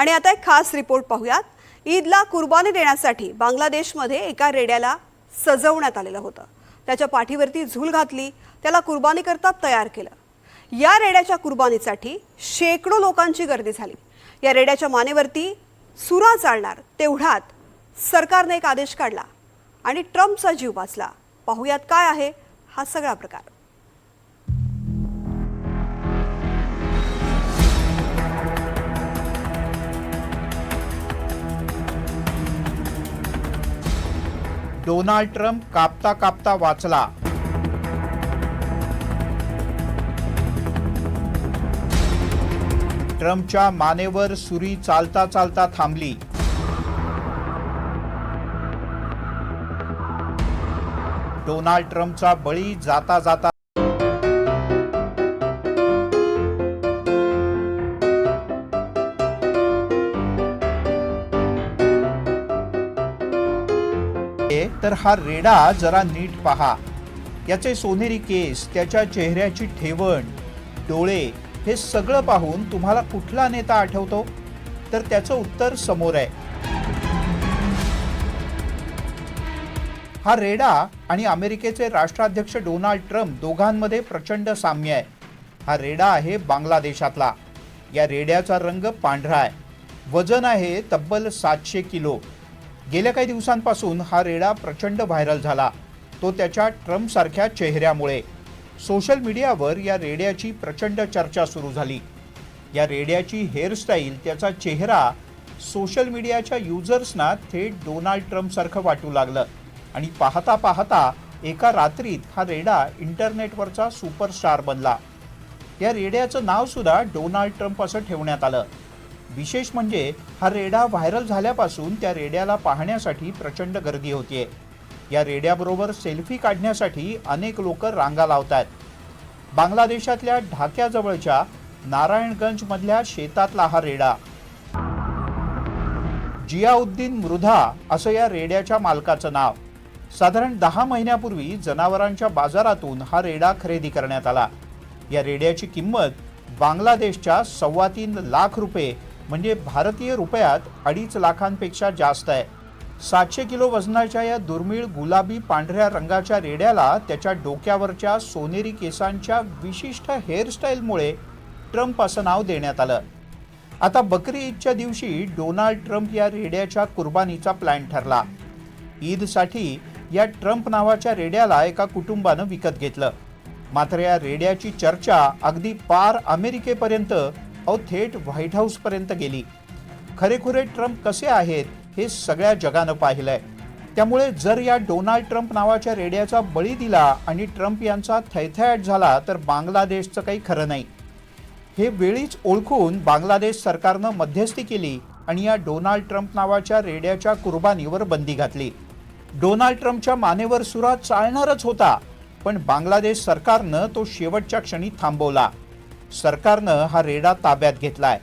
आणि आता एक खास रिपोर्ट पाहूयात। ईदला कुर्बानी देण्यासाठी बांगलादेशमध्ये एका रेड्याला सजवण्यात आलेलं होतं। त्याच्या पाठीवरती झूल घातली, त्याला कुर्बानी करता तयार केलं। या रेड्याच्या कुर्बानीसाठी शेकडो लोकांची गर्दी झाली। या रेड्याच्या मानेवरती सुरा चालणार तेवढ्यात सरकारने एक आदेश काढला आणि ट्रम्पचा जीव वाचला। पाहूयात काय आहे हा सगळा प्रकार। डोनाल्ड ट्रम्प कापता कापता वाचला। ट्रम्पच्या मानेवर सुरी चालता चालता थांबली। डोनाल्ड ट्रम्पचा बळी जाता जाता तर हा रेडा जरा नीट पहा। याचे सोनेरी केस, त्याच्या चेहऱ्याची ठेवण, डोळे हे सगळं पाहून तुम्हाला कुठला नेता आठवतो? तर त्याचं उत्तर समोर आहे। हा रेडा आणि अमेरिकेचे राष्ट्राध्यक्ष डोनाल्ड ट्रम्प दोघांमध्ये प्रचंड साम्य आहे। हा रेडा आहे बांगलादेशातला। या रेड्याचा रंग पांढरा आहे। वजन आहे तब्बल 700 किलो। गेल्या काही दिवसांपासून हा रेडा प्रचंड व्हायरल झाला, तो त्याच्या ट्रम्प सारख्या चेहऱ्यामुळे। सोशल मीडियावर या रेड्याची प्रचंड चर्चा सुरू झाली। या रेड्याची हेअरस्टाईल, त्याचा चेहरा सोशल मीडियाच्या युजर्सना थेट डोनाल्ड ट्रम्प सारखं वाटू लागलं आणि पाहता पाहता एका रात्रीत हा रेडा इंटरनेटवरचा सुपरस्टार बनला। या रेड्याचं नाव सुद्धा डोनाल्ड ट्रम्प असं ठेवण्यात आलं। विशेष म्हणजे हा रेडा व्हायरल झाल्यापासून त्या रेड्याला पाहण्यासाठी प्रचंड गर्दी होतीये। या रेड्याबरोबर सेल्फी काढण्यासाठी अनेक लोक रांगा लावतात। बांगलादेशातल्या ढाक्याजवळच्या नारायणगंज मधल्या शेतातला हा रेडा। जियाउद्दीन मृधा असं या रेड्याच्या मालकाचं नाव। साधारण 10 महिन्यापूर्वी जनावरांच्या बाजारातून हा रेडा खरेदी करण्यात आला। या रेड्याची किंमत बांगलादेशच्या 3.25 लाख रुपये म्हणजे भारतीय रुपयात 2.5 लाखांपेक्षा जास्त आहे। 700 किलो वजनाच्या या दुर्मिळ गुलाबी पांढऱ्या रंगाच्या रेड्याला त्याच्या डोक्यावरच्या सोनेरी केसांच्या विशिष्ट हेअरस्टाईलमुळे ट्रम्प असं नाव देण्यात आलं। आता बकरी ईदच्या दिवशी डोनाल्ड ट्रम्प या रेड्याच्या कुर्बानीचा प्लॅन ठरला। ईदसाठी या ट्रम्प नावाच्या रेड्याला एका कुटुंबानं विकत घेतलं। मात्र या रेड्याची चर्चा अगदी पार अमेरिकेपर्यंत थेट व्हाईट हाऊस पर्यंत गेली। खरेखुरे ट्रम्प कसे आहेत हे सगळ्या जगानं पाहिलंय। त्यामुळे जर या डोनाल्ड ट्रम्प नावाच्या रेड्याचा बळी दिला आणि ट्रम्प यांचा थैथयाट झाला तर बांगलादेशचं काही खरं नाही। हे वेळीच ओळखून बांगलादेश सरकारनं मध्यस्थी केली आणि या डोनाल्ड ट्रम्प नावाच्या रेड्याच्या कुर्बानीवर बंदी घातली। डोनाल्ड ट्रम्पच्या मानेवर सुरा चालणारच होता, पण बांगलादेश सरकारनं तो शेवटच्या क्षणी थांबवला। सरकारनं हा रेडा ताब्यात घेतलाय।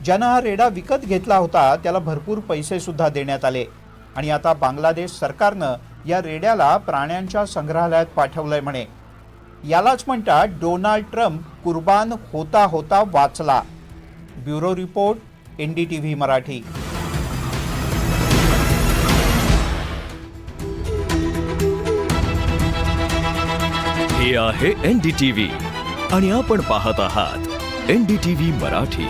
ज्यानं हा रेडा विकत घेतला होता त्याला भरपूर पैसे सुद्धा देण्यात आले आणि आता बांगलादेश सरकारनं या रेड्याला प्राण्यांच्या संग्रहालयात पाठवलंय म्हणे। यालाच म्हणतात डोनाल्ड ट्रम्प कुर्बान होता होता वाचला। Bureau report, NDTV Marathi. हे आहे NDTV आणि आपण पाहत आहात NDTV मराठी।